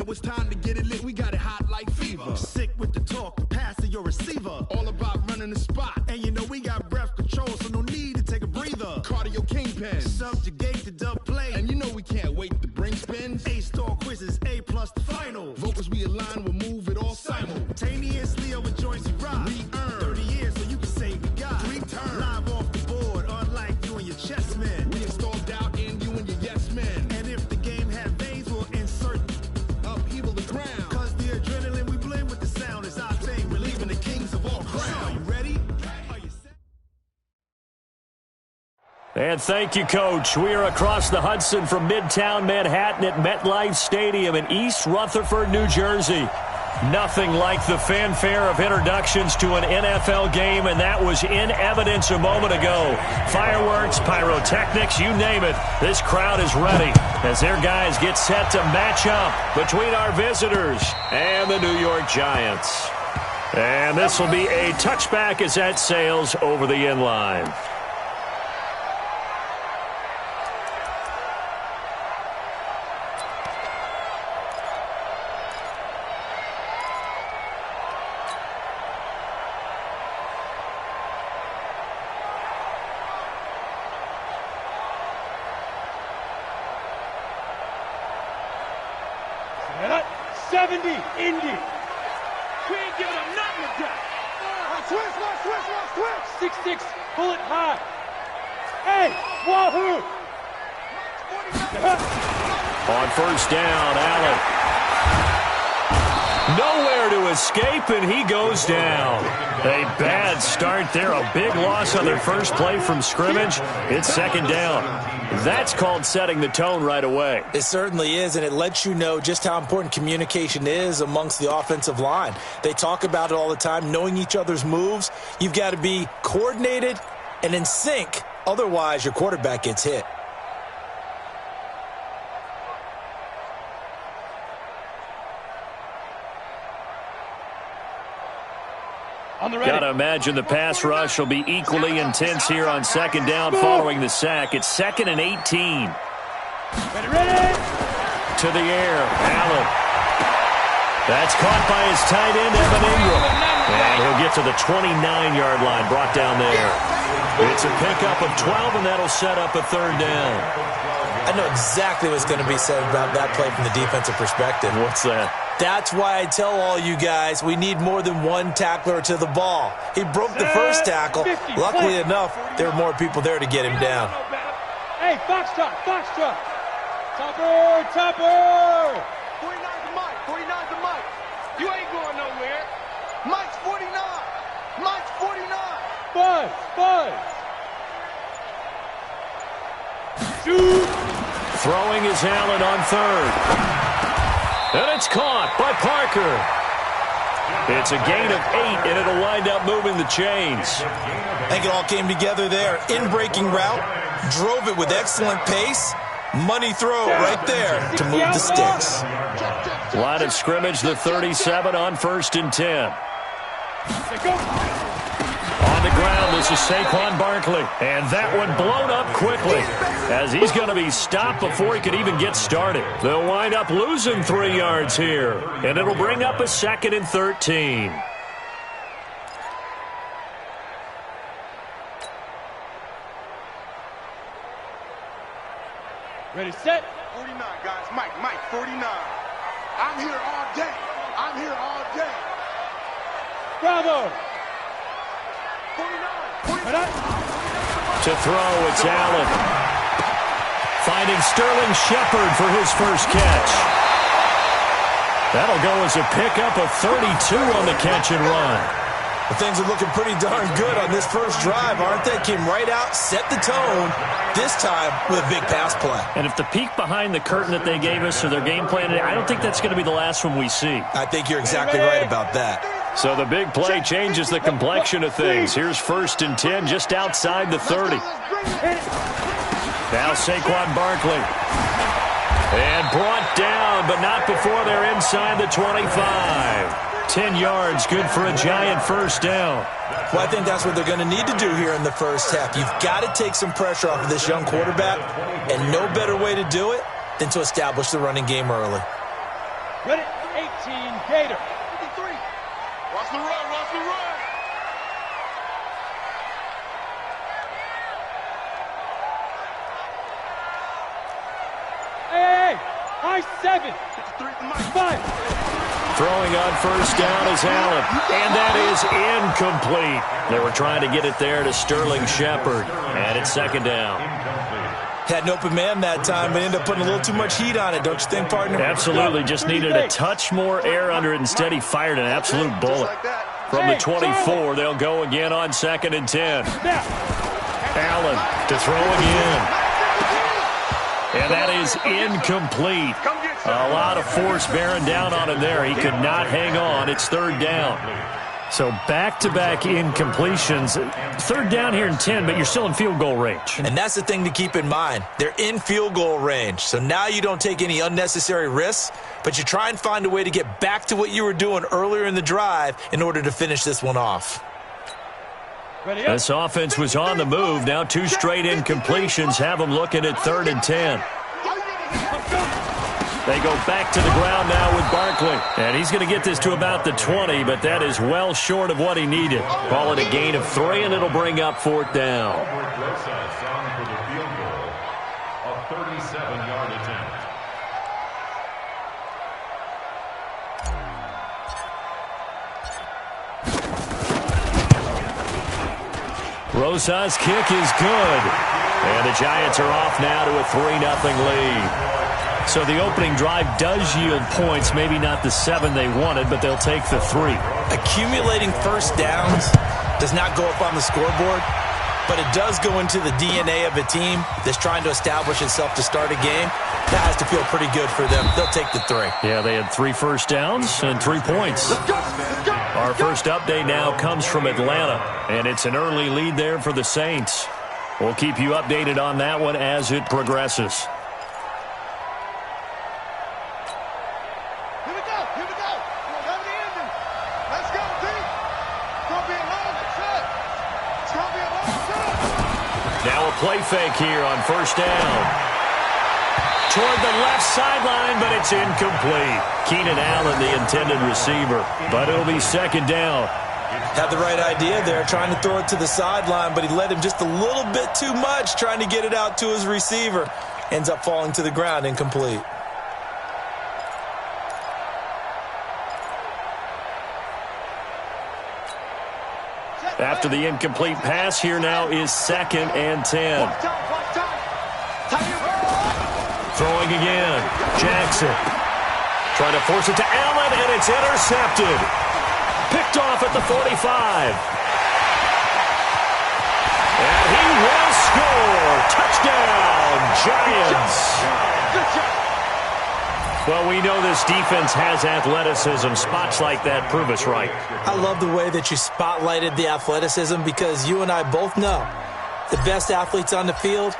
it's time to get it lit. We got it hot like fever. Sick with the talk, the pass to your receiver. All about running the spot. And you know we got breath control, so no need to take a breather. Cardio kingpin. Subjugate the dub play. And you know we can't wait to bring spins. A-star quizzes, A+ the final. Vocals we align, we'll move it all simultaneously over joints we rock. We earn 30 years so you can say we got 3 turns. Live off the board, unlike you and your chess men. We install doubt in you and your yes men. And if the game had veins, we'll insert upheaval the ground. Cause the adrenaline we blend with the sound is our thing. Relieving the kings of all crowns. Are you ready? Are you set? And thank you, Coach. We are across the Hudson from Midtown Manhattan at MetLife Stadium in East Rutherford, New Jersey. Nothing like the fanfare of introductions to an NFL game, and that was in evidence a moment ago. Fireworks, pyrotechnics, you name it. This crowd is ready as their guys get set to match up between our visitors and the New York Giants. And this will be a touchback as that sails over the end line. Indy. We ain't giving up nothing to death. Switch. 6-6, pull it high. Hey, wahoo! On first down, Allen. Nowhere to escape, and he goes down. A bad start there. A big loss on their first play from scrimmage. It's second down. That's called setting the tone right away. It certainly is, and it lets you know just how important communication is amongst the offensive line. They talk about it all the time, knowing each other's moves. You've got to be coordinated and in sync. Otherwise, your quarterback gets hit. Got to imagine the pass rush will be equally intense here on second down following the sack. It's 2nd and 18. Ready. To the air, Allen. That's caught by his tight end, Evan Ingram. And he'll get to the 29-yard line, brought down there. It's a pickup of 12, and that'll set up a third down. I know exactly what's going to be said about that play from the defensive perspective. What's that? That's why I tell all you guys we need more than one tackler to the ball. He broke the first tackle. Luckily enough, there were more people there to get him down. Hey, Foxtrot. Topper. 49's the mic. You ain't going nowhere. Mike's 49. Buzz. Shoot. Throwing is Allen on third. And it's caught by Parker. It's a gain of 8, and it'll wind up moving the chains. I think it all came together there. In-breaking route, drove it with excellent pace. Money throw right there to move the sticks. Line of scrimmage, the 37 on 1st and 10. On the ground, this is Saquon Barkley. And that one blown up quickly as he's going to be stopped before he could even get started. They'll wind up losing 3 yards here. And it'll bring up a 2nd and 13. Ready, set. 49, guys. Mike, 49. I'm here all day. Bravo. 49. To throw, it's Allen. Finding Sterling Shepard for his first catch. That'll go as a pickup of 32 on the catch and run. Well, things are looking pretty darn good on this first drive, aren't they? Came right out, set the tone, this time with a big pass play. And if the peek behind the curtain that they gave us or their game plan, I don't think that's going to be the last one we see. I think you're exactly right about that. So the big play changes the complexion of things. Here's 1st and 10 just outside the 30. Now Saquon Barkley. And brought down, but not before they're inside the 25. 10 yards, good for a Giant first down. Well, I think that's what they're going to need to do here in the first half. You've got to take some pressure off of this young quarterback, and no better way to do it than to establish the running game early. Ready? 18, Gator. 53. Watch the run, watch the run. Hey, high 7. 53 at the mic. 5. Throwing on first down is Allen, and that is incomplete. They were trying to get it there to Sterling Shepard, and it's second down. Had an open man that time, but ended up putting a little too much heat on it, don't you think, partner? Absolutely, just needed a touch more air under it. Instead, he fired an absolute bullet. From the 24, they'll go again on 2nd and 10. Allen to throw again. And that is incomplete. A lot of force bearing down on him there. He could not hang on. It's 3rd down. So back-to-back incompletions. 3rd down here and 10, but you're still in field goal range. And that's the thing to keep in mind. They're in field goal range. So now you don't take any unnecessary risks, but you try and find a way to get back to what you were doing earlier in the drive in order to finish this one off. This offense was on the move. Now 2 straight incompletions have them looking at 3rd and 10. They go back to the ground now with Barkley. And he's going to get this to about the 20, but that is well short of what he needed. Call it a gain of 3, and it'll bring up 4th down. For the field goal, a 37-yard attempt. Rosas' kick is good. And the Giants are off now to a 3-0 lead. So the opening drive does yield points, maybe not the 7 they wanted, but they'll take the 3. Accumulating first downs does not go up on the scoreboard, but it does go into the DNA of a team that's trying to establish itself to start a game. That has to feel pretty good for them. They'll take the 3. Yeah, they had 3 first downs and 3 points. Our first update now comes from Atlanta, and it's an early lead there for the Saints. We'll keep you updated on that one as it progresses. Now a play fake here on first down. Toward the left sideline, but it's incomplete. Keenan Allen, the intended receiver, but it'll be 2nd down. Had the right idea there, trying to throw it to the sideline, but he led him just a little bit too much, trying to get it out to his receiver. Ends up falling to the ground, incomplete. After the incomplete pass, here now is 2nd and 10. Throwing again. Jackson. Trying to force it to Allen, and it's intercepted. Picked off at the 45. And he will score. Touchdown, Giants. Well, we know this defense has athleticism. Spots like that prove us right. I love the way that you spotlighted the athleticism because you and I both know the best athletes on the field,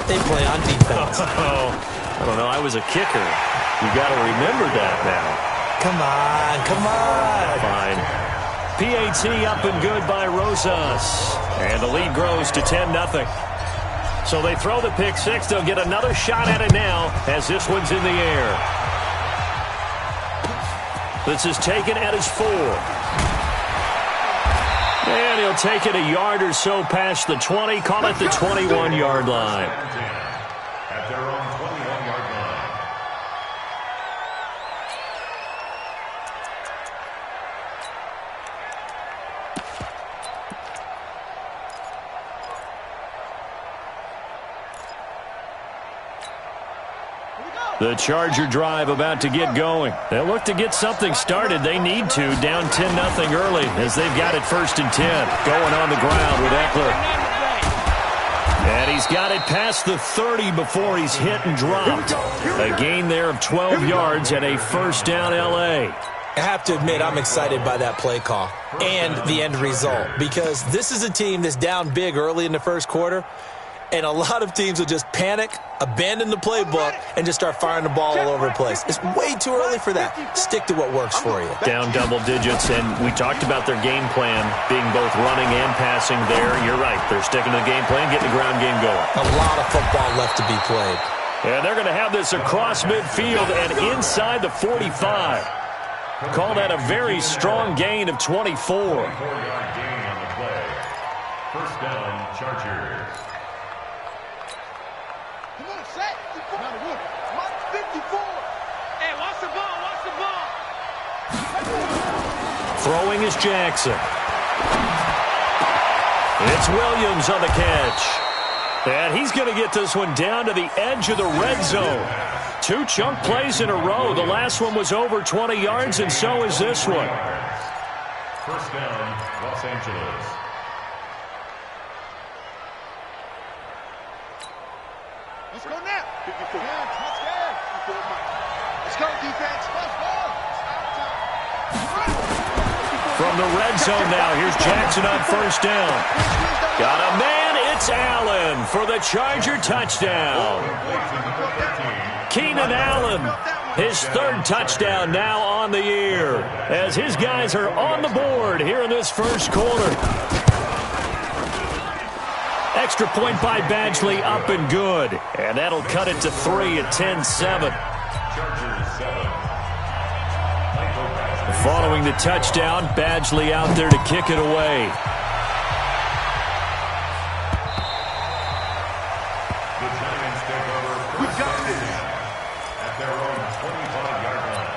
they play on defense. I don't know. I was a kicker. You got to remember that now. Come on, come on. Fine. PAT up and good by Rosas. And the lead grows to 10-0. So they throw the pick 6. They'll get another shot at it now as this one's in the air. This is taken at his 4. And he'll take it a yard or so past the 20. Call it the 21-yard line. At their own 21-yard line. The Charger drive about to get going. They'll look to get something started. They need to, down 10-0 early as they've got it 1st and 10. Going on the ground with Eckler. And he's got it past the 30 before he's hit and dropped. A gain there of 12 yards and a 1st down L.A. I have to admit, I'm excited by that play call and the end result because this is a team that's down big early in the first quarter. And a lot of teams will just panic, abandon the playbook, and just start firing the ball all over the place. It's way too early for that. Stick to what works for you. Down double digits, and we talked about their game plan being both running and passing there. You're right. They're sticking to the game plan, getting the ground game going. A lot of football left to be played. And they're going to have this across midfield and inside the 45. Call that a very strong gain of 24. 4-yard gain on the play. First down, Chargers. Come on, set. Mike 54. Hey, watch the ball, watch the ball. Throwing is Jackson. It's Williams on the catch. And he's going to get this one down to the edge of the red zone. 2 chunk plays in a row. The last one was over 20 yards, and so is this one. First down, Los Angeles. Let's go now. 54. Let's go, defense. Let's go. From the red zone now, here's Jackson on first down. Got a man, it's Allen for the Charger touchdown. Keenan Allen, his 3rd touchdown now on the year, as his guys are on the board here in this first quarter. Extra point by Badgley, up and good. And that'll cut it to 3 at 10-7. Following the touchdown, Badgley out there to kick it away. The Giants take over first down at their own 25-yard line.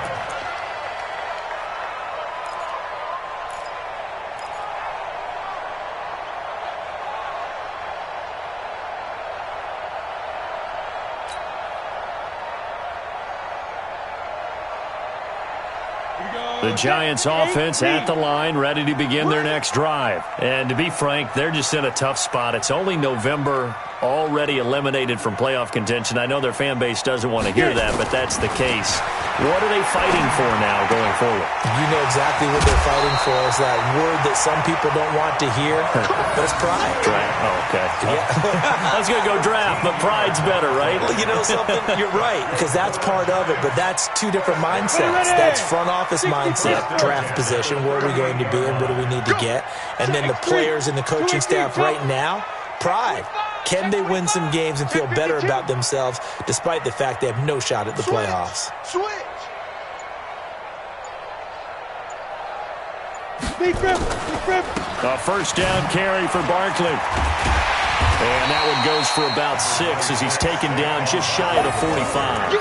The Giants offense at the line, ready to begin their next drive. And to be frank, they're just in a tough spot. It's only November, already eliminated from playoff contention. I know their fan base doesn't want to hear that, but that's the case. What are they fighting for now going forward? You know exactly what they're fighting for. Is that word that some people don't want to hear, but it's pride. Draft. Oh, okay. Yeah. I was going to go draft, but pride's better, right? Well, you know something? You're right, because that's part of it, but that's 2 different mindsets. That's front office mindset, draft position, where are we going to be and what do we need to get? And then the players and the coaching staff right now, pride. Can they win some games and feel better about themselves despite the fact they have no shot at the playoffs? Switch. A first down carry for Barkley. And that one goes for about 6 as he's taken down just shy of the 45.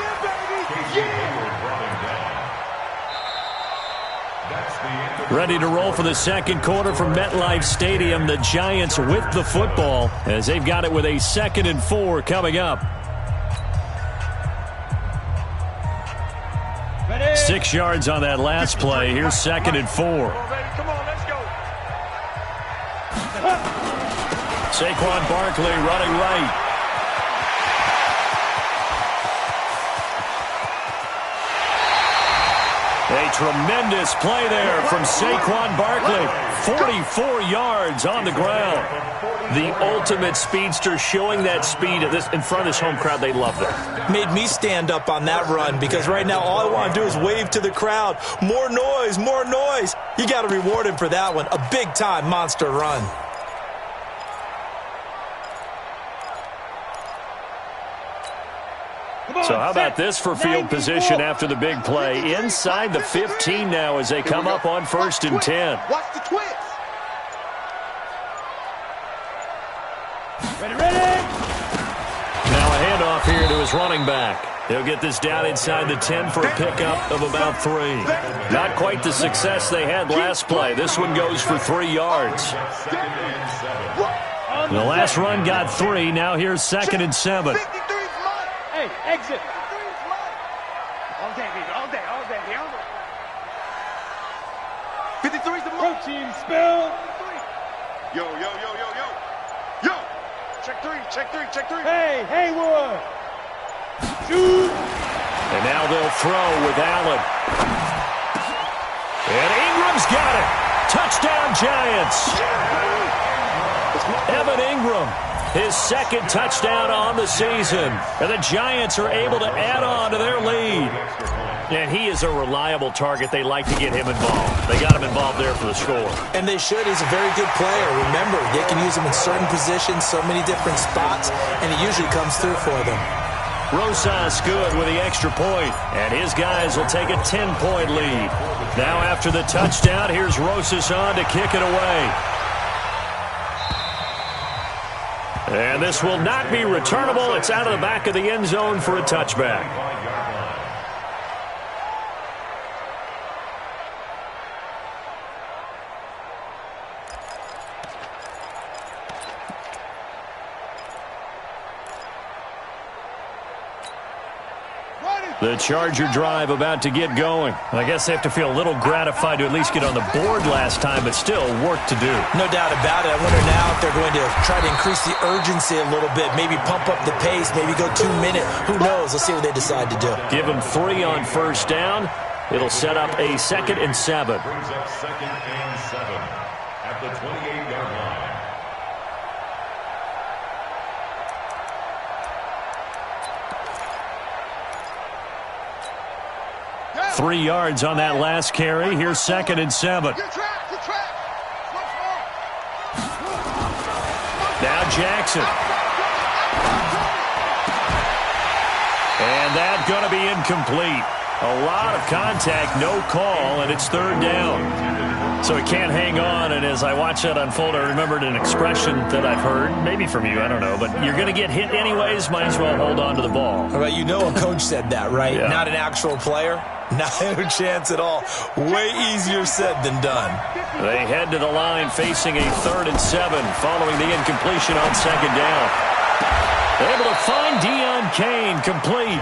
Ready to roll for the second quarter from MetLife Stadium. The Giants with the football as they've got it with a 2nd and 4 coming up. 6 yards on that last play. Here's 2nd and 4. Come on, let's go. Saquon Barkley running right. A tremendous play there from Saquon Barkley. 44 yards on the ground. The ultimate speedster, showing that speed in front of this home crowd. They love that. Made me stand up on that run because right now all I want to do is wave to the crowd. More noise, more noise. You got to reward him for that one. A big-time monster run. So how about this for field position after the big play? Inside the 15 now as they come up on 1st and 10. Watch the twist. Ready. Now a handoff here to his running back. He'll get this down inside the 10 for a pickup of about 3. Not quite the success they had last play. This one goes for 3 yards. The last run got 3. Now here's 2nd and 7. Hey, exit. All day, baby. All day. 53's the mark. Protein spill. Yo. Check 3. Hey, Haywood. Shoot. And now they'll throw with Allen. And Ingram's got it. Touchdown, Giants. Evan Ingram, his 2nd touchdown on the season. And the Giants are able to add on to their lead. And he is a reliable target. They like to get him involved. They got him involved there for the score. And they should. He's a very good player. Remember, they can use him in certain positions, so many different spots, and he usually comes through for them. Rosas good with the extra point, and his guys will take a 10-point lead. Now after the touchdown, here's Rosas on to kick it away. And this will not be returnable. It's out of the back of the end zone for a touchback. The Charger drive about to get going. I guess they have to feel a little gratified to at least get on the board last time, but still work to do. No doubt about it. I wonder now if they're going to try to increase the urgency a little bit, maybe pump up the pace, maybe go 2 minutes. Who knows? Let's see what they decide to do. Give them 3 on first down. It'll set up a 2nd and 7. Brings up 2nd and 7 at the 28-yard line. Yeah. 3 yards on that last carry. Here's 2nd and 7. Now Jackson. And that's going to be incomplete. A lot of contact, no call, and it's 3rd down. So he can't hang on, and as I watch that unfold, I remembered an expression that I've heard, maybe from you, I don't know, but you're going to get hit anyways, might as well hold on to the ball. All right, you know a coach said that, right? Yeah. Not an actual player? Not a chance at all. Way easier said than done. They head to the line facing a 3rd and 7 following the incompletion on 2nd down. Able to find Deion Kane complete.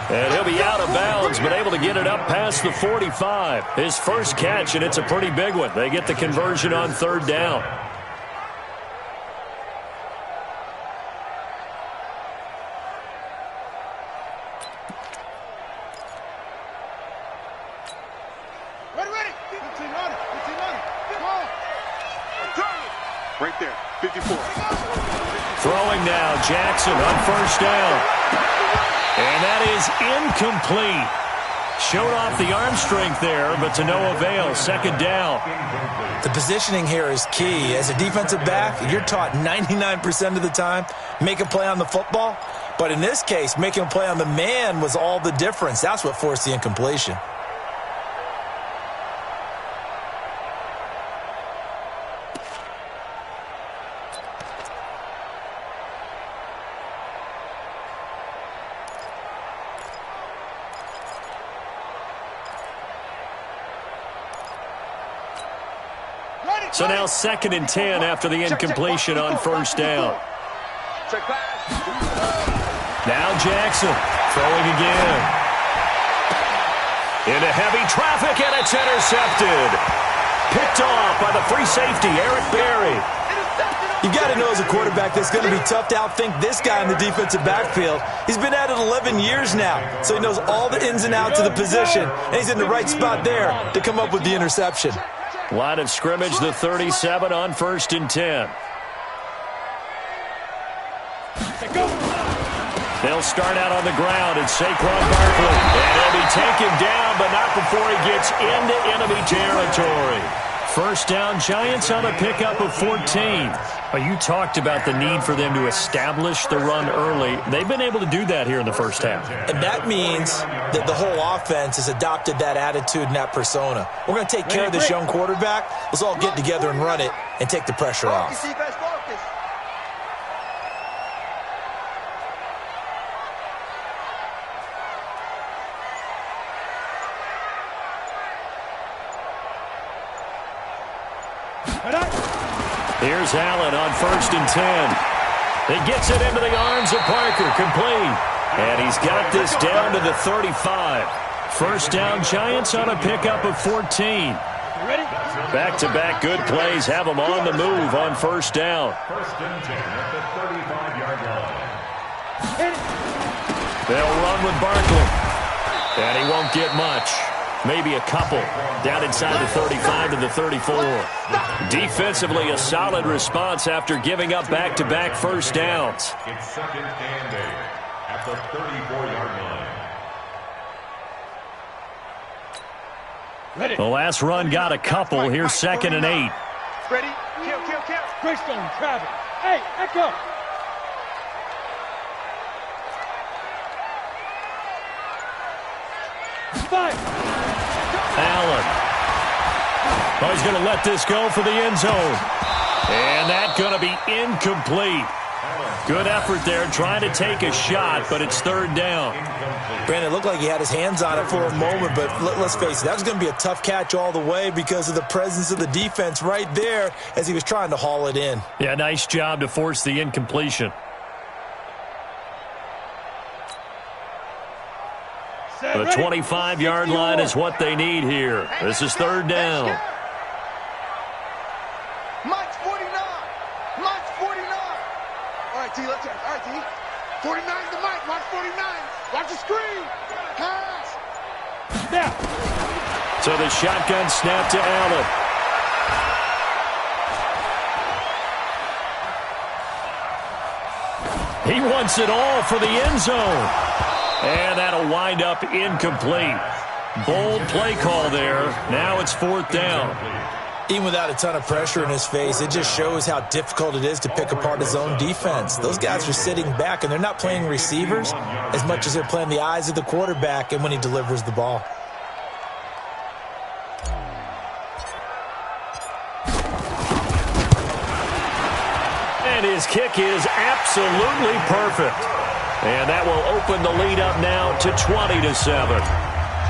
And he'll be out of bounds, but able to get it up past the 45. His first catch, and it's a pretty big one. They get the conversion on 3rd down. Right there, 54. Throwing now, Jackson on first down. And that is incomplete. Showed off the arm strength there, but to no avail. 2nd down. The positioning here is key. As a defensive back, you're taught 99% of the time, make a play on the football. But in this case, making a play on the man was all the difference. That's what forced the incompletion. So now 2nd and 10 after the incompletion on first down. Now Jackson throwing again. Into heavy traffic, and it's intercepted. Picked off by the free safety, Eric Berry. You got to know as a quarterback that's going to be tough to outthink this guy in the defensive backfield. He's been at it 11 years now, so he knows all the ins and outs of the position, and he's in the right spot there to come up with the interception. Line of scrimmage, the 37 on 1st and 10. They'll start out on the ground, and Saquon Barkley. And he'll be taken down, but not before he gets into enemy territory. First down, Giants on a pickup of 14. You talked about the need for them to establish the run early. They've been able to do that here in the first half. And that means that the whole offense has adopted that attitude and that persona. We're going to take care of this young quarterback. Let's all get together and run it and take the pressure off. Here's Allen on 1st and 10. He gets it into the arms of Parker, complete. And he's got this down to the 35. First down, Giants on a pickup of 14. Back-to-back good plays have them on the move on first down. 1st and 10 at the 35-yard line. They'll run with Barkley. And he won't get much. Maybe a couple. Down inside the 35 to the 34. Defensively, a solid response after giving up back-to-back first downs. It's 2nd and 8 at the 34-yard line. The last run got a couple. Here's 2nd and 8. Ready? Kill. Greystone, Travis. Hey, echo. Allen. Oh, he's going to let this go for the end zone. And that's going to be incomplete. Good effort there, trying to take a shot, but it's third down. Brandon, it looked like he had his hands on it for a moment, but let's face it, that was going to be a tough catch all the way because of the presence of the defense right there as he was trying to haul it in. Yeah, nice job to force the incompletion. The 25-yard line is what they need here. This is third down. Mike's 49. Mike's 49. All right, T, let's go. All right, T. 49's the Mike. Mike's 49. Watch the screen. Pass. Snap. So the shotgun snap to Allen. He wants it all for the end zone. And that'll wind up incomplete. Bold play call there. Now it's fourth down. Even without a ton of pressure in his face, it just shows how difficult it is to pick apart his own defense. Those guys are sitting back, and they're not playing receivers as much as they're playing the eyes of the quarterback and when he delivers the ball. And his kick is absolutely perfect. And that will open the lead up now to 20-7.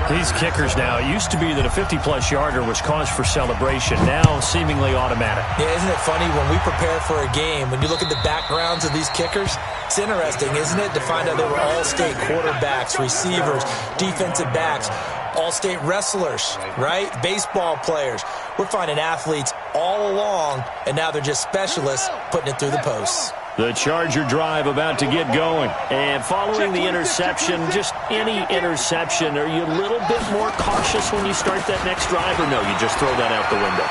These kickers now, it used to be that a 50-plus yarder was cause for celebration. Now seemingly automatic. Yeah, isn't it funny when we prepare for a game, when you look at the backgrounds of these kickers, it's interesting, isn't it, to find out they were all-state quarterbacks, receivers, defensive backs, all-state wrestlers, right? Baseball players. We're finding athletes all along, and now they're just specialists putting it through the posts. The Charger drive about to get going. And following the interception, just any interception, are you a little bit more cautious when you start that next drive, or no, you just throw that out the window?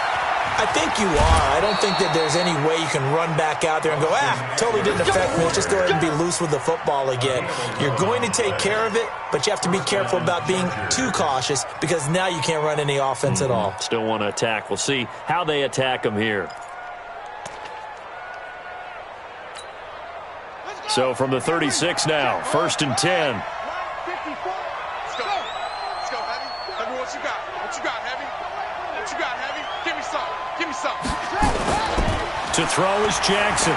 I think you are. I don't think that there's any way you can run back out there and go, totally didn't affect me. Let's just go ahead and be loose with the football again. You're going to take care of it, but you have to be careful about being too cautious because now you can't run any offense at all. Still want to attack. We'll see how they attack them here. So from the 36 now, 1st and 10. Let's go. Let's go, Heavy. Heavy, what you got? What you got, Heavy? What you got, Heavy? Give me some. Give me some. To throw is Jackson.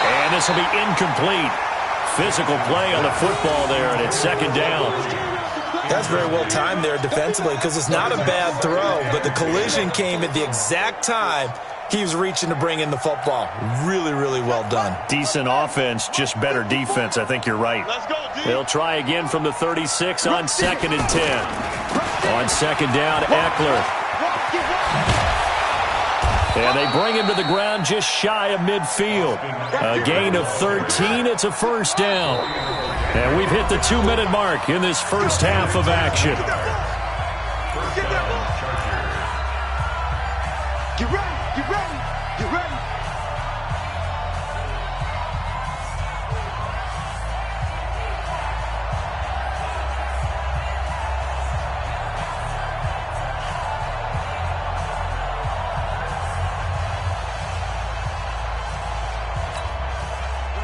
And this will be incomplete. Physical play on the football there, and it's second down. That's very well timed there defensively because it's not a bad throw, but the collision came at the exact time he was reaching to bring in the football. Really, really well done. Decent offense, just better defense. I think you're right. Let's go, D. They'll try again from the 36 on 2nd and 10. On second down, Eckler. And they bring him to the ground just shy of midfield. A gain of 13. It's a first down. And we've hit the 2-minute mark in this first half of action. Get ready. Get ready. Get ready.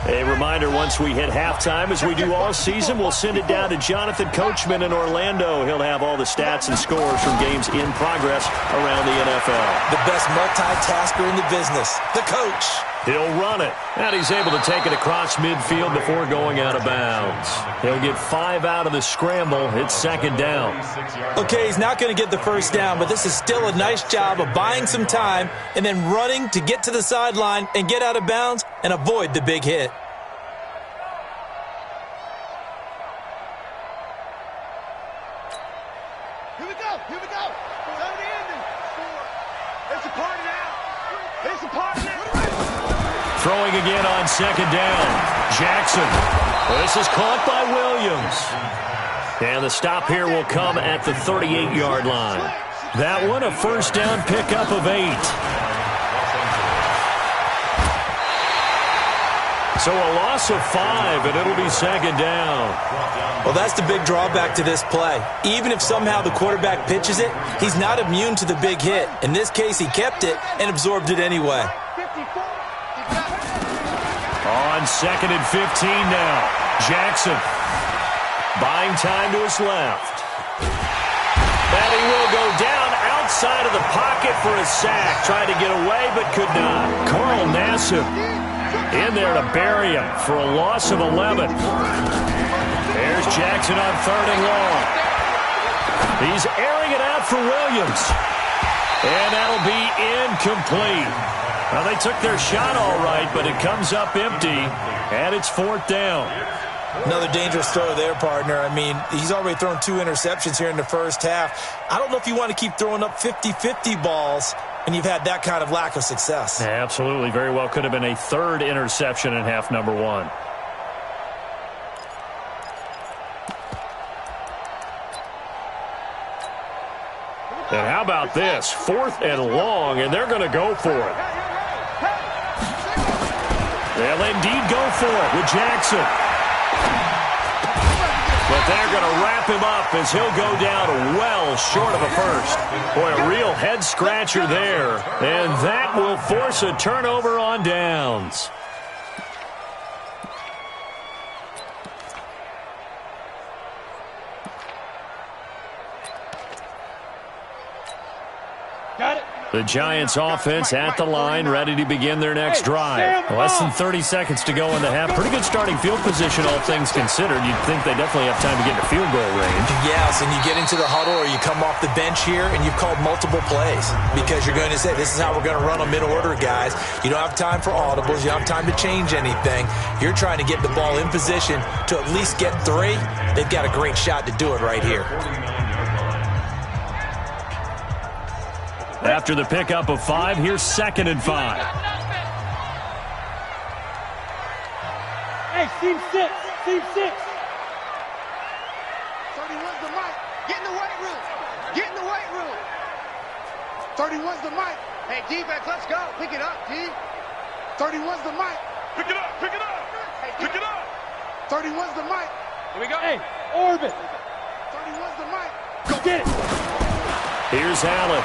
A reminder, once we hit halftime, as we do all season, we'll send it down to Jonathan Coachman in Orlando. He'll have all the stats and scores from games in progress around the NFL. The best multitasker in the business, the coach. He'll run it, and he's able to take it across midfield before going out of bounds. He'll get 5 out of the scramble. It's second down. Okay, he's not going to get the first down, but this is still a nice job of buying some time and then running to get to the sideline and get out of bounds and avoid the big hit. Here we go. Here we go. Tell the ending. It's a party now. It's a party now. Throwing again on second down. Jackson. This is caught by Williams. And the stop here will come at the 38-yard line. That one, a first down pickup of 8. So a loss of 5, and it'll be second down. Well, that's the big drawback to this play. Even if somehow the quarterback pitches it, he's not immune to the big hit. In this case, he kept it and absorbed it anyway. On 2nd and 15 now. Jackson buying time to his left. And he will go down outside of the pocket for a sack. Tried to get away but could not. Carl Nassib in there to bury him for a loss of 11. There's Jackson on 3rd and long. He's airing it out for Williams. And that'll be incomplete. Well, they took their shot all right, but it comes up empty, and it's 4th down. Another dangerous throw there, partner. I mean, he's already thrown 2 interceptions here in the first half. I don't know if you want to keep throwing up 50-50 balls when you've had that kind of lack of success. Yeah, absolutely. Very well could have been a 3rd interception in half number 1. And how about this? 4th and long, and they're going to go for it. They'll indeed go for it with Jackson. But they're going to wrap him up as he'll go down well short of a first. Boy, a real head-scratcher there. And that will force a turnover on downs. The Giants offense at the line, ready to begin their next drive. Less than 30 seconds to go in the half. Pretty good starting field position, all things considered. You'd think they definitely have time to get into field goal range. Yes, and you get into the huddle or you come off the bench here and you've called multiple plays because you're going to say, this is how we're going to run them in order, guys. You don't have time for audibles. You don't have time to change anything. You're trying to get the ball in position to at least get 3. They've got a great shot to do it right here. After the pickup of 5, here's 2nd and 5. Hey, team 6, team 6. 31's the mic. Get in the weight room. Get in the weight room. 31's the mic. Hey, defense, let's go. Pick it up, D. 31's the mic. Pick it up, pick it up. Hey, Pick it up. 31's the mic. Here we go. Hey, orbit. 31's the mic. Go get it. Here's Allen.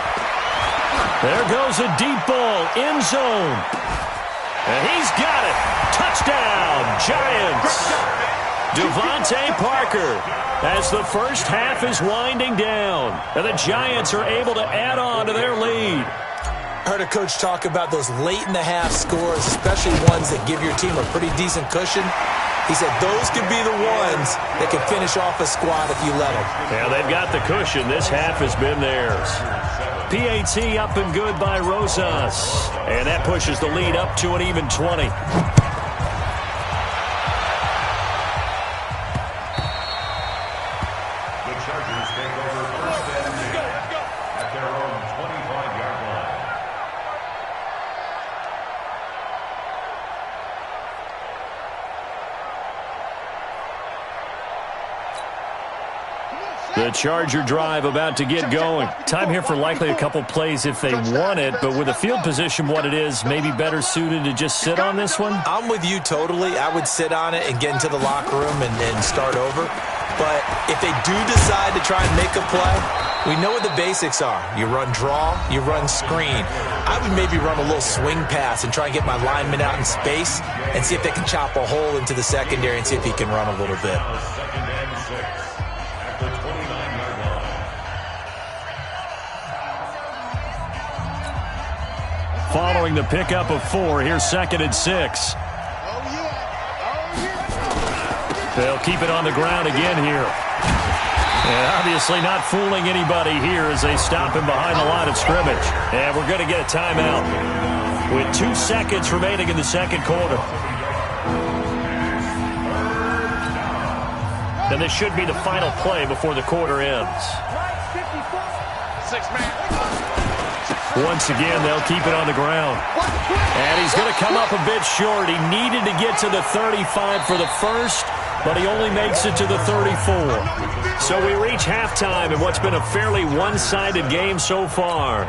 There goes a deep ball, end zone. And he's got it. Touchdown, Giants. Devontae Parker as the first half is winding down. And the Giants are able to add on to their lead. I heard a coach talk about those late-in-the-half scores, especially ones that give your team a pretty decent cushion. He said those could be the ones that can finish off a squad if you let them. Yeah, they've got the cushion. This half has been theirs. PAT up and good by Rosas. And that pushes the lead up to an even 20. The Chargers take over 1st and 10 at their own 25-yard line. The Charger drive about to get going. Time here for likely a couple plays if they want it, but with the field position what it is, maybe better suited to just sit on this one? I'm with you totally. I would sit on it and get into the locker room and start over. But if they do decide to try and make a play, we know what the basics are. You run draw, you run screen. I would maybe run a little swing pass and try and get my lineman out in space and see if they can chop a hole into the secondary and see if he can run a little bit. 2nd and 6 at the 29-yard line. Following the pickup of 4, here's 2nd and 6. They'll keep it on the ground again here. And obviously not fooling anybody here as they stop him behind the line of scrimmage. And we're going to get a timeout with 2 seconds remaining in the second quarter. And this should be the final play before the quarter ends. 6-man. Once again, they'll keep it on the ground. And he's going to come up a bit short. He needed to get to the 35 for the first, but he only makes it to the 34. So we reach halftime in what's been a fairly one-sided game so far.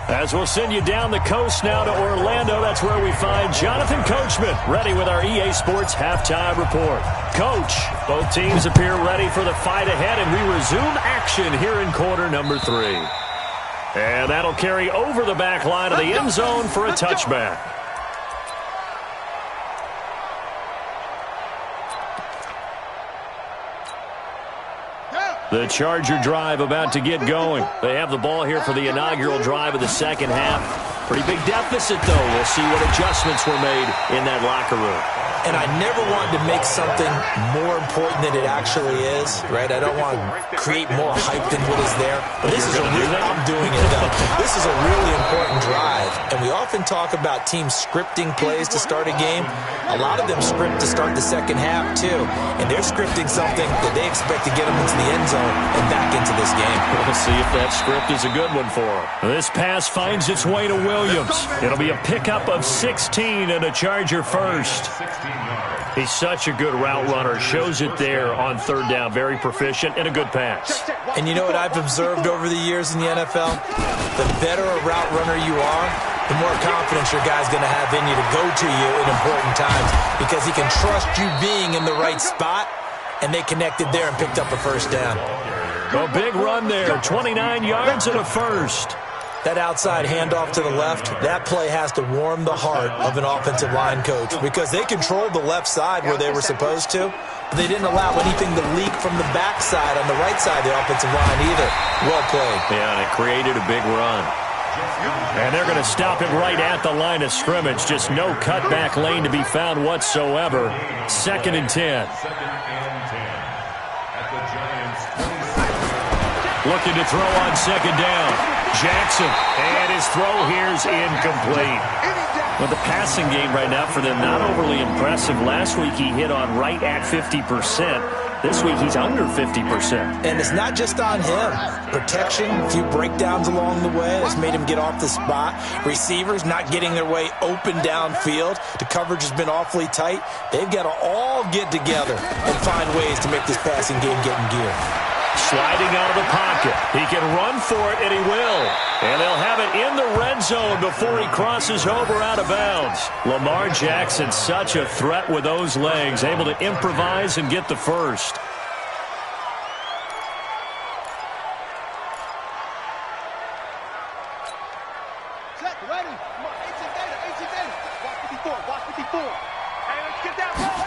As we'll send you down the coast now to Orlando, that's where we find Jonathan Coachman, ready with our EA Sports Halftime Report. Coach, both teams appear ready for the fight ahead, and we resume action here in quarter number 3. And that'll carry over the back line of the end zone for a touchback. The Charger drive about to get going. They have the ball here for the inaugural drive of the second half. Pretty big deficit, though. We'll see what adjustments were made in that locker room. And I never wanted to make something more important than it actually is, right? I don't want to create more hype than what is there. But this is a really, I'm doing it, though. This is a really important drive. And we often talk about teams scripting plays to start a game. A lot of them script to start the second half, too. And they're scripting something that they expect to get them into the end zone and back into this game. We'll see if that script is a good one for them. This pass finds its way to Williams. It'll be a pickup of 16 and a Charger first. He's such a good route runner. Shows it there on third down. Very proficient and a good pass. And you know what I've observed over the years in the NFL? The better a route runner you are, the more confidence your guy's going to have in you to go to you in important times because he can trust you being in the right spot, and they connected there and picked up a first down. A big run there, 29 yards and a first. That outside handoff to the left, that play has to warm the heart of an offensive line coach because they controlled the left side where they were supposed to, but they didn't allow anything to leak from the backside on the right side of the offensive line either. Well played. Yeah, and it created a big run. And they're going to stop him right at the line of scrimmage. Just no cutback lane to be found whatsoever. 2nd and 10. Looking to throw on 2nd down. Jackson, and his throw here's incomplete. Well, the passing game right now for them, not overly impressive. Last week he hit on right at 50%. This week he's under 50%. And it's not just on him. Protection, a few breakdowns along the way that's made him get off the spot. Receivers not getting their way open downfield. The coverage has been awfully tight. They've got to all get together and find ways to make this passing game get in gear. Sliding out of the pocket. He can run for it, and he will. And they'll have it in the red zone before he crosses over out of bounds. Lamar Jackson, such a threat with those legs, able to improvise and get the first. Check, ready. Come on, 18 data. Watch 54. Hey, let's get that ball.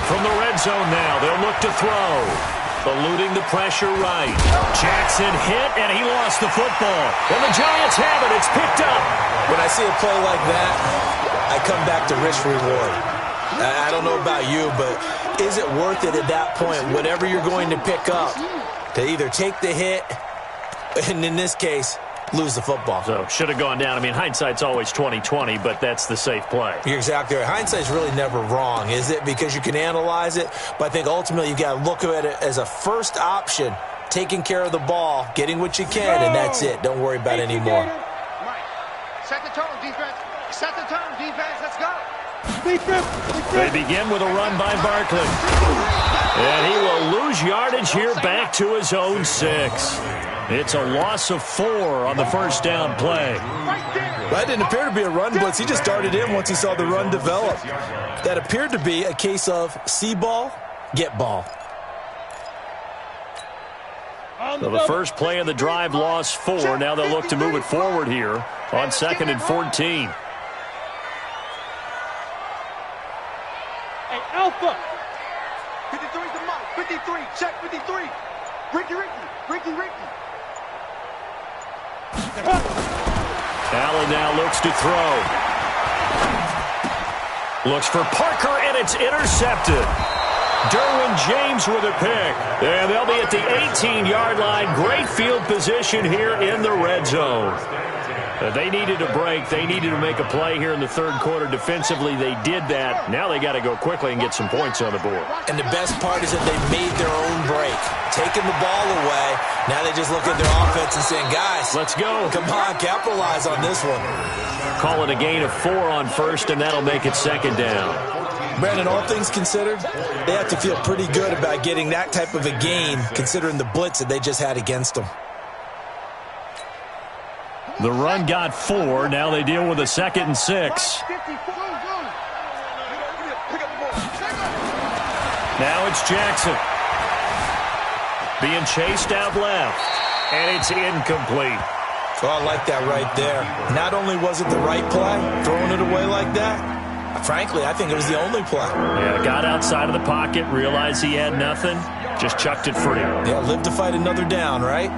From the red zone now, they'll look to throw. Eluding the pressure right. Jackson hit, and he lost the football. And the Giants have it. It's picked up. When I see a play like that, I come back to risk reward. I don't know about you, but is it worth it at that point, whatever you're going to pick up, to either take the hit, and in this case, lose the football? So, should have gone down. I mean, hindsight's always 20/20, but that's the safe play. You're exactly right. Hindsight's really never wrong, is it? Because you can analyze it, but I think ultimately you've got to look at it as a first option, taking care of the ball, getting what you can, and that's it. Don't worry about it anymore. Right. Set the tone, defense. Set the tone, defense. Let's go. They begin with a run by Barkley. And he will lose yardage here back to his own 6. It's a loss of 4 on the first down play. That didn't appear to be a run blitz. He just darted in once he saw the run develop. That appeared to be a case of see ball, get ball. So the first play of the drive lost 4. Now they'll look to move it forward here on 2nd and 14. Hey, Alpha. 53 to Mike. 53. Check 53. Ricky. Allen now looks to throw. Looks for Parker, and it's intercepted. Derwin James with a pick. And they'll be at the 18-yard line. Great field position here in the red zone. They needed a break. They needed to make a play here in the third quarter. Defensively, they did that. Now they got to go quickly and get some points on the board. And the best part is that they made their own break. Taking the ball away. Now they just look at their offense and saying, guys, let's go. Come on, capitalize on this one. Call it a gain of 4 on first, and that'll make it 2nd down. Brandon, all things considered, they have to feel pretty good about getting that type of a gain, considering the blitz that they just had against them. The run got 4. Now they deal with a 2nd and 6. Now it's Jackson. Being chased out left. And it's incomplete. Well, I like that right there. Not only was it the right play, throwing it away like that, I Frankly, I think it was the only play. Yeah, got outside of the pocket, realized he had nothing, just chucked it free. Yeah, live to fight another down, right?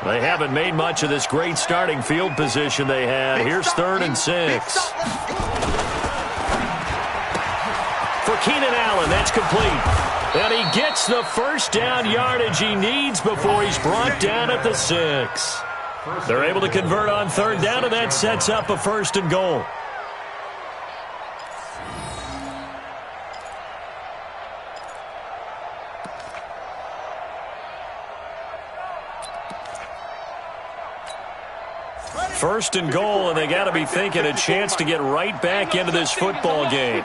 They haven't made much of this great starting field position they had. Here's 3rd and 6. For Keenan Allen, that's complete. And he gets the first down yardage he needs before he's brought down at the 6. They're able to convert on 3rd down, and that sets up a 1st and goal. First and goal, and they got to be thinking a chance to get right back into this football game.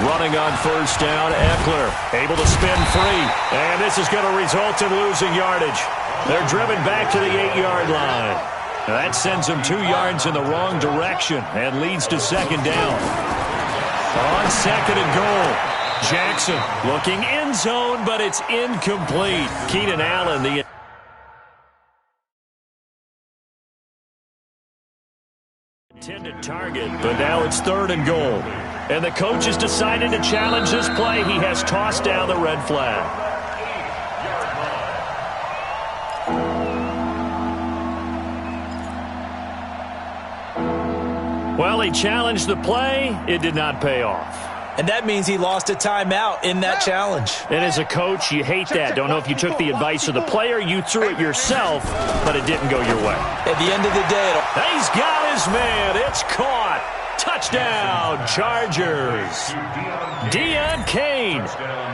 Running on 1st down, Eckler able to spin free, and this is going to result in losing yardage. They're driven back to the 8-yard line. Now that sends them 2 yards in the wrong direction and leads to 2nd down. On 2nd and goal, Jackson looking end zone, but it's incomplete. Keenan Allen, the intended target, but now it's 3rd and goal. And the coach has decided to challenge this play. He has tossed down the red flag. Well, he challenged the play. It did not pay off. And that means he lost a timeout in that challenge. And as a coach, you hate that. Don't know if you took the advice of the player, you threw it yourself, but it didn't go your way. At the end of the day, he's got his man. It's caught. Touchdown, Chargers. Deon Cain,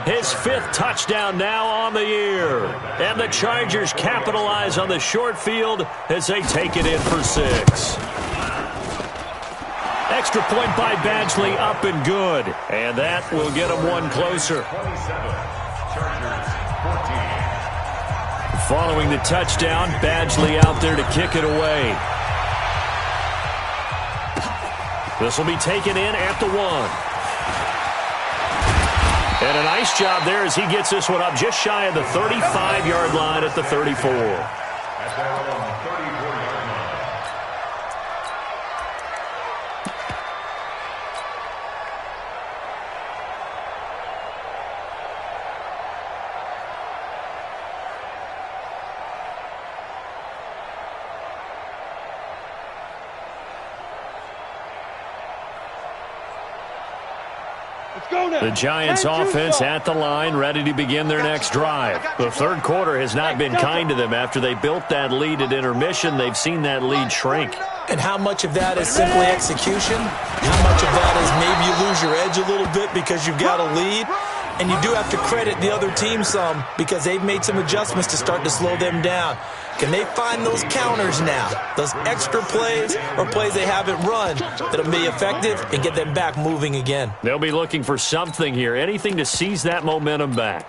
his 5th touchdown now on the year. And the Chargers capitalize on the short field as they take it in for 6. Extra point by Badgley, up and good. And that will get them 1 closer. Following the touchdown, Badgley out there to kick it away. This will be taken in at the 1. And a nice job there as he gets this one up just shy of the 35-yard line at the 34. At their own 34-yard line. The Giants offense at the line, ready to begin their next drive. The 3rd quarter has not been kind to them. After they built that lead at intermission, they've seen that lead shrink. And how much of that is simply execution? How much of that is maybe you lose your edge a little bit because you've got a lead? And you do have to credit the other team some because they've made some adjustments to start to slow them down. Can they find those counters now, those extra plays or plays they haven't run that'll be effective and get them back moving again? They'll be looking for something here, anything to seize that momentum back.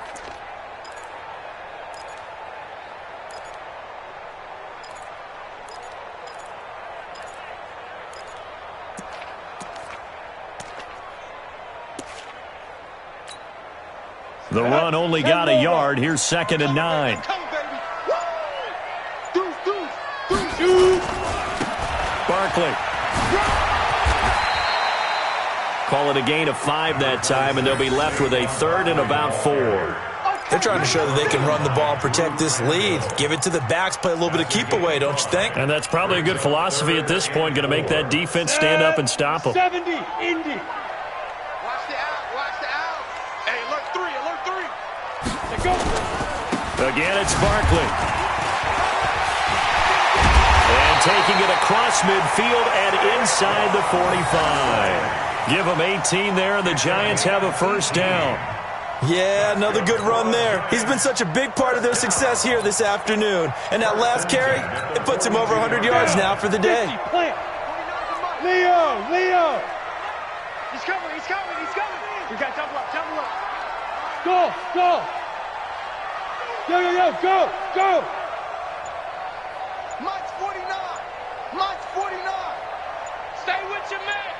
The run only got a yard. Here's 2nd and 9. Barkley. Call it a gain of 5 that time, and they'll be left with a 3rd and about 4. They're trying to show that they can run the ball and protect this lead. Give it to the backs, play a little bit of keep away, don't you think? And that's probably a good philosophy at this point, going to make that defense stand up and stop them. 70, Indy. Again, it's Barkley. And taking it across midfield and inside the 45. Give them 18 there, and the Giants have a 1st down. Yeah, another good run there. He's been such a big part of their success here this afternoon. And that last carry, it puts him over 100 yards now for the day. Leo. He's coming. We got double up. Go. Yo, go. Mike's 49. Stay with your man.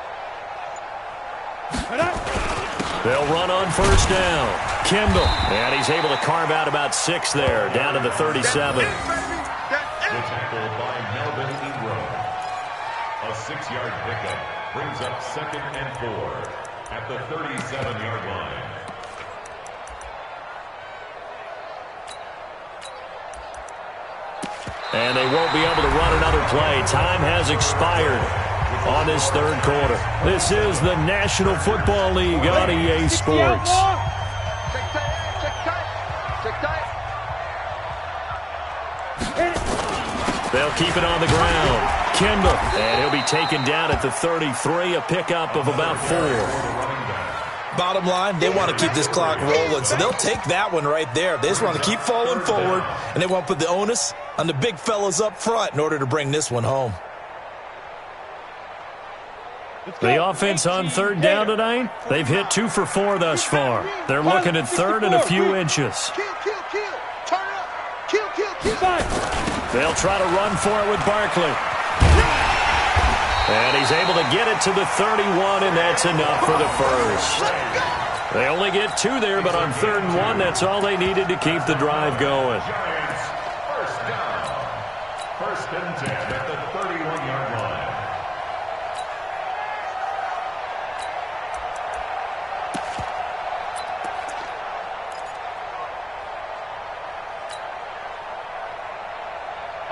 They'll run on first down. Kimball. And he's able to carve out about 6 there, down to the 37. The tackle by Melvin Ingram. A 6-yard pickup brings up 2nd and 4 at the 37-yard line. And they won't be able to run another play. Time has expired on this third quarter. This is the National Football League on EA Sports. They'll keep it on the ground. Kendall, and he'll be taken down at the 33, a pickup of about 4. Bottom line, they want to keep this clock rolling, so they'll take that one right there. They just want to keep falling forward, and they want to put the onus on the big fellas up front in order to bring this one home. The offense on third down tonight, they've hit 2 for 4 thus far. They're looking at third and a few inches. Kill. Turn it up. Kill. They'll try to run for it with Barkley. And he's able to get it to the 31, and that's enough for the first. They only get 2 there, but on 3rd and 1, that's all they needed to keep the drive going. Giants, first down. 1st and 10 at the 31-yard line.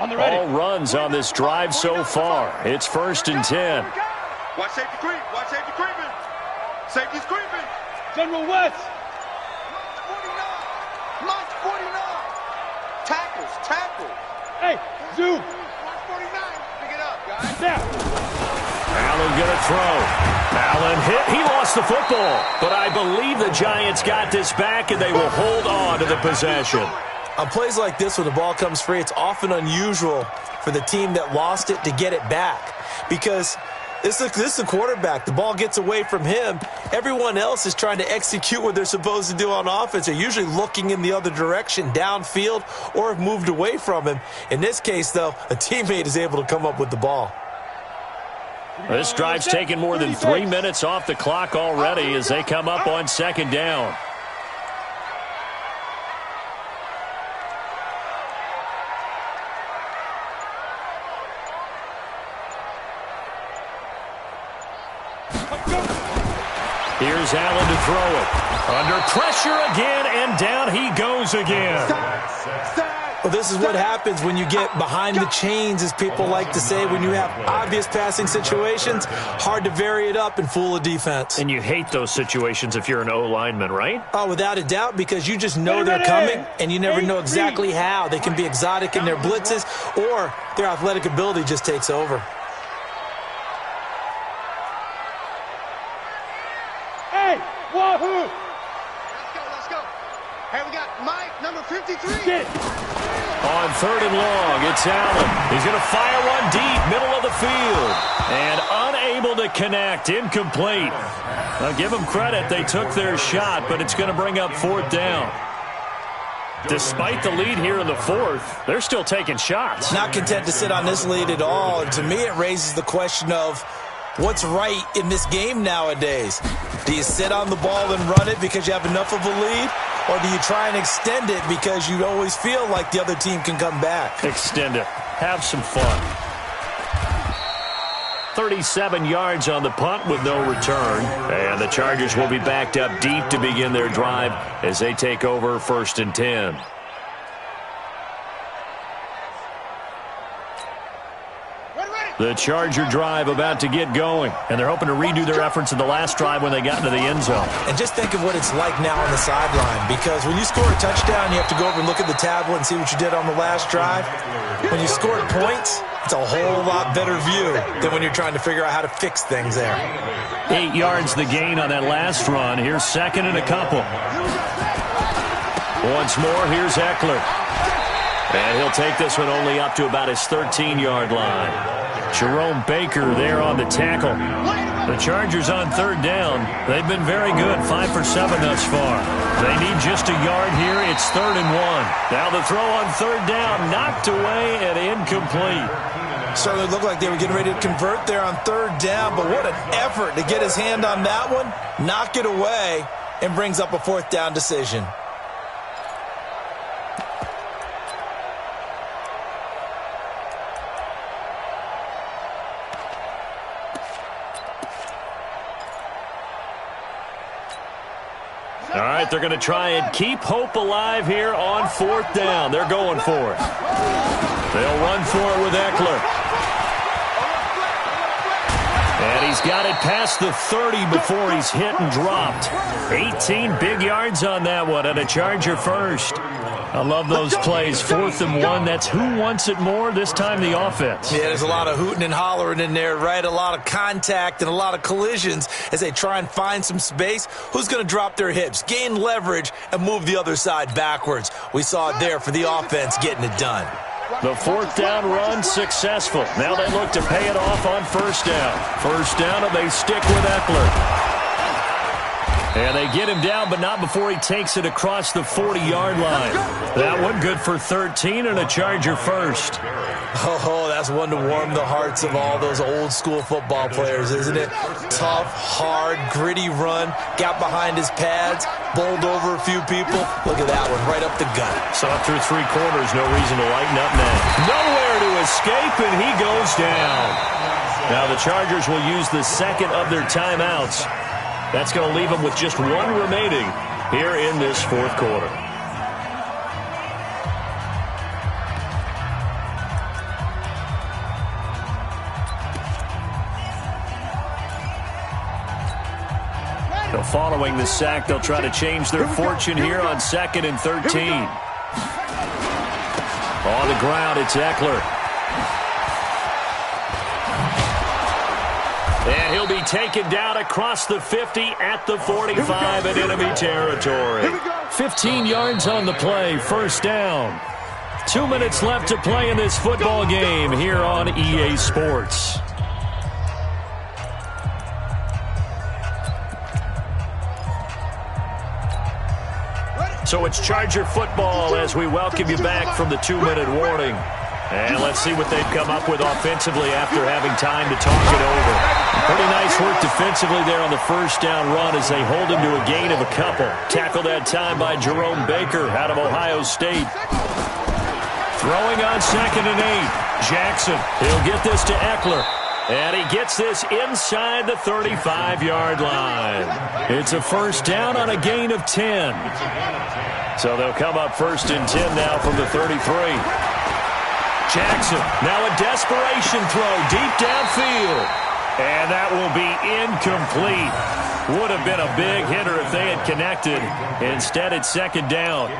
All runs on this drive so far. It's 1st and 10. Watch safety creep. Watch safety creeping. Safety's creeping. General West. Launch 49. Tackle. Hey, Zoo. Launch 49. Pick it up, guys. Snap. Allen gonna throw. Allen hit. He lost the football. But I believe the Giants got this back, and they will hold on to the possession. On plays like this, when the ball comes free, it's often unusual for the team that lost it to get it back. Because this is the quarterback. The ball gets away from him. Everyone else is trying to execute what they're supposed to do on offense. They're usually looking in the other direction, downfield, or have moved away from him. In this case, though, a teammate is able to come up with the ball. This drive's taken more than 3 minutes off the clock already as they come up on 2nd down. Here's Allen to throw it. Under pressure again, and down he goes again. Well, this is what happens when you get behind the chains, as people like to say. When you have obvious passing situations, hard to vary it up and fool a defense. And you hate those situations if you're an O-lineman, right? Oh, without a doubt, because you just know they're coming, and you never know exactly how. They can be exotic in their blitzes, or their athletic ability just takes over. Hey, wahoo! Let's go. Hey, we got Mike, number 53. Get it. On 3rd and long, it's Allen. He's going to fire one deep, middle of the field. And unable to connect, incomplete. Now, give them credit, they took their shot, but it's going to bring up 4th down. Despite the lead here in the 4th, they're still taking shots. Not content to sit on this lead at all. And to me, it raises the question of what's right in this game nowadays. Do you sit on the ball and run it because you have enough of a lead? Or do you try and extend it because you always feel like the other team can come back? Extend it. Have some fun. 37 yards on the punt with no return. And the Chargers will be backed up deep to begin their drive as they take over 1st and 10. The Charger drive about to get going, and they're hoping to redo their efforts in the last drive when they got into the end zone. And just think of what it's like now on the sideline, because when you score a touchdown, you have to go over and look at the tablet and see what you did on the last drive. When you scored points, it's a whole lot better view than when you're trying to figure out how to fix things there. 8 yards the gain on that last run. Here's 2nd and a couple. Once more, here's Eckler. And he'll take this one only up to about his 13-yard line. Jerome Baker there on the tackle. The Chargers on 3rd down. They've been very good, 5 for 7 thus far. They need just a yard here. It's 3rd and 1. Now the throw on 3rd down, knocked away and incomplete. Certainly looked like they were getting ready to convert there on 3rd down, but what an effort to get his hand on that one, knock it away, and brings up a 4th down decision. All right, they're going to try and keep hope alive here on 4th down. They're going for it. They'll run for it with Eckler. And he's got it past the 30 before he's hit and dropped. 18 big yards on that one, and a Charger first. I love those plays. 4th and 1. That's who wants it more, this time the offense. Yeah, there's a lot of hooting and hollering in there, right? A lot of contact and a lot of collisions as they try and find some space. Who's going to drop their hips, gain leverage, and move the other side backwards? We saw it there for the offense getting it done. The 4th down run successful. Now they look to pay it off on 1st down. 1st down, and they stick with Eckler. And they get him down, but not before he takes it across the 40-yard line. That one good for 13 and a Charger first. Oh, that's one to warm the hearts of all those old-school football players, isn't it? Tough, hard, gritty run. Got behind his pads, bowled over a few people. Look at that one, right up the gut. Saw through 3 quarters, no reason to lighten up now. Nowhere to escape, and he goes down. Now the Chargers will use the 2nd of their timeouts. That's going to leave them with just 1 remaining here in this 4th quarter. So following the sack, they'll try to change their fortune here on 2nd and 13. On the ground, it's Eckler. And he'll be taken down across the 50 at the 45 in enemy territory. 15 yards on the play, 1st down. 2 minutes left to play in this football game here on EA Sports. So it's Charger football as we welcome you back from the 2-minute warning. And let's see what they've come up with offensively after having time to talk it over. Pretty nice work defensively there on the 1st down run as they hold him to a gain of a couple. Tackled that time by Jerome Baker out of Ohio State. Throwing on 2nd and 8. Jackson, he'll get this to Eckler. And he gets this inside the 35-yard line. It's a 1st down on a gain of 10. So they'll come up 1st and 10 now from the 33. Jackson, now a desperation throw deep downfield. And that will be incomplete. Would have been a big hitter if they had connected. Instead, it's 2nd down.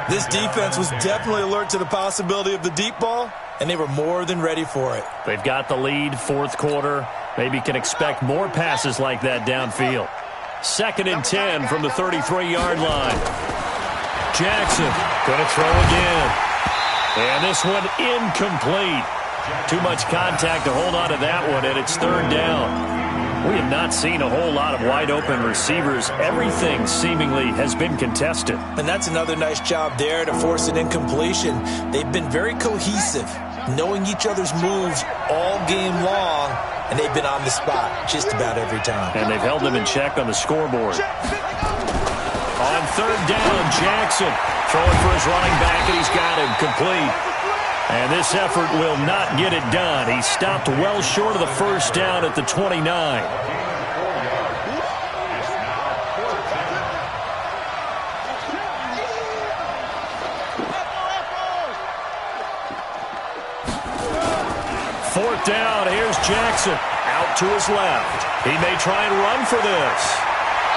This defense was definitely alert to the possibility of the deep ball, and they were more than ready for it. They've got the lead, 4th quarter. Maybe can expect more passes like that downfield. 2nd and 10 from the 33-yard line. Jackson going to throw again. And this one incomplete. Too much contact to hold on to that one, and it's 3rd down. We have not seen a whole lot of wide-open receivers. Everything seemingly has been contested. And that's another nice job there to force an incompletion. They've been very cohesive, knowing each other's moves all game long, and they've been on the spot just about every time. And they've held them in check on the scoreboard. On 3rd down, Jackson throwing for his running back, and he's got him complete. And this effort will not get it done. He stopped well short of the 1st down at the 29. 4th down, here's Jackson. Out to his left. He may try and run for this.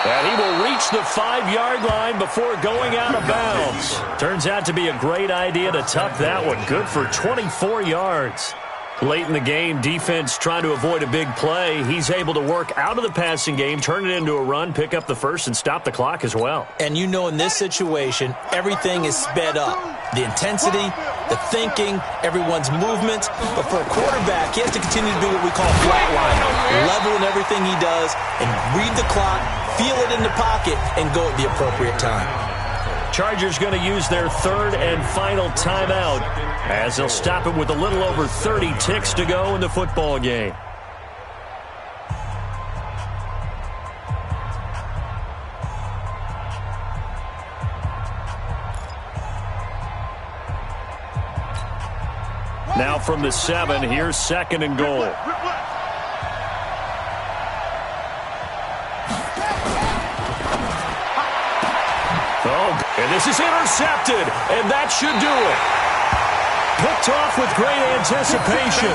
And he will reach the 5-yard line before going out of bounds. Turns out to be a great idea to tuck that one. Good for 24 yards. Late in the game, defense trying to avoid a big play. He's able to work out of the passing game, turn it into a run, pick up the first, and stop the clock as well. And you know in this situation, everything is sped up. The intensity, the thinking, everyone's movements. But for a quarterback, he has to continue to do what we call flatlining. Level in everything he does and read the clock, feel it in the pocket, and go at the appropriate time. Chargers going to use their 3rd and final timeout as they'll stop it with a little over 30 ticks to go in the football game. Now from the 7, here's 2nd and goal. Oh, and this is intercepted, and that should do it. Picked off with great anticipation.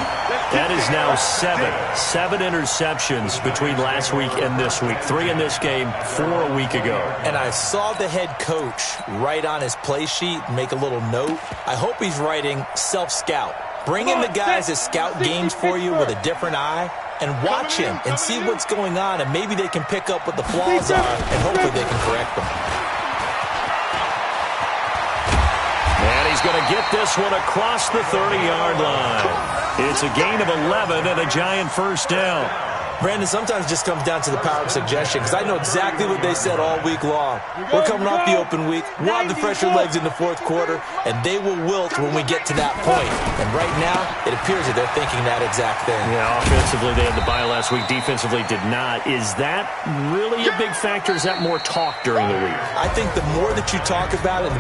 That is now 7 interceptions between last week and this week. 3 in this game, 4 a week ago. And I saw the head coach write on his play sheet, make a little note. I hope he's writing self-scout. Bring in the guys that scout games for you with a different eye and watch him and see what's going on, and maybe they can pick up what the flaws are, and hopefully they can correct them. And he's going to get this one across the 30-yard line. It's a gain of 11 and a giant first down. Brandon, sometimes it just comes down to the power of suggestion, because I know exactly what they said all week long. We're coming off the open week. We'll have the fresher legs in the fourth quarter, and they will wilt when we get to that point. And right now, it appears that they're thinking that exact thing. Yeah, offensively, they had the bye last week. Defensively, did not. Is that really a big factor? Is that more talk during the week? I think the more that you talk about it,